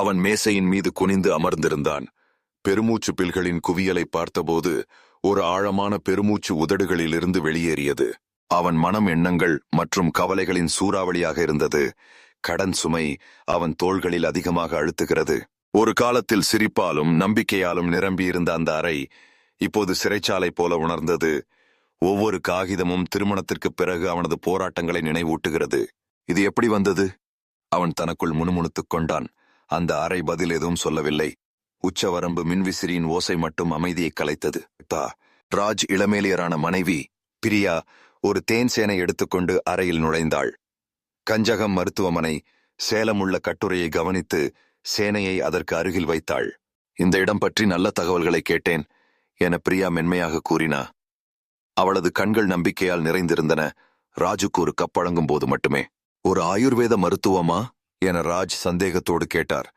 அவன் மேசையின் மீது குனிந்து அமர்ந்திருந்தான். பெருமூச்சு பில்களின் குவியலை பார்த்தபோது ஒரு ஆழமான பெருமூச்சு உதடுகளிலிருந்து வெளியேறியது. அவன் மனம் எண்ணங்கள் மற்றும் கவலைகளின் சூறாவளியாக இருந்தது. கடன் சுமை அவன் தோள்களில் அதிகமாக அழுத்துகிறது. ஒரு காலத்தில் சிரிப்பாலும் நம்பிக்கையாலும் நிரம்பியிருந்த அந்த அறை இப்போது சிறைச்சாலை போல உணர்ந்தது. ஒவ்வொரு காகிதமும் திருமணத்திற்குப் பிறகு அவனது போராட்டங்களை நினைவூட்டுகிறது. இது எப்படி வந்தது? அவன் தனக்குள் முணுமுணுத்துக் கொண்டான். அந்த அறை பதில் எதுவும் சொல்லவில்லை. உச்சவரம்பு மின்விசிறியின் ஓசை மட்டும் அமைதியை கலைத்தது. ராஜ் இளமேலியரான மனைவி பிரியா ஒரு தேன் சேனை எடுத்துக்கொண்டு அறையில் நுழைந்தாள். கஞ்சகம் மருத்துவமனை சேலம் உள்ள கட்டுரையை கவனித்து சேனையை அதற்கு அருகில் வைத்தாள். இந்த இடம் பற்றி நல்ல தகவல்களை கேட்டேன் என பிரியா மென்மையாக கூறினா. அவளது கண்கள் நம்பிக்கையால் நிறைந்திருந்தன. ராஜுக்கு ஒரு கப் வழங்கும் போது மட்டுமே. ஒரு ஆயுர்வேத மருத்துவமா என ராஜ் சந்தேகத்தோடு கேட்டார்.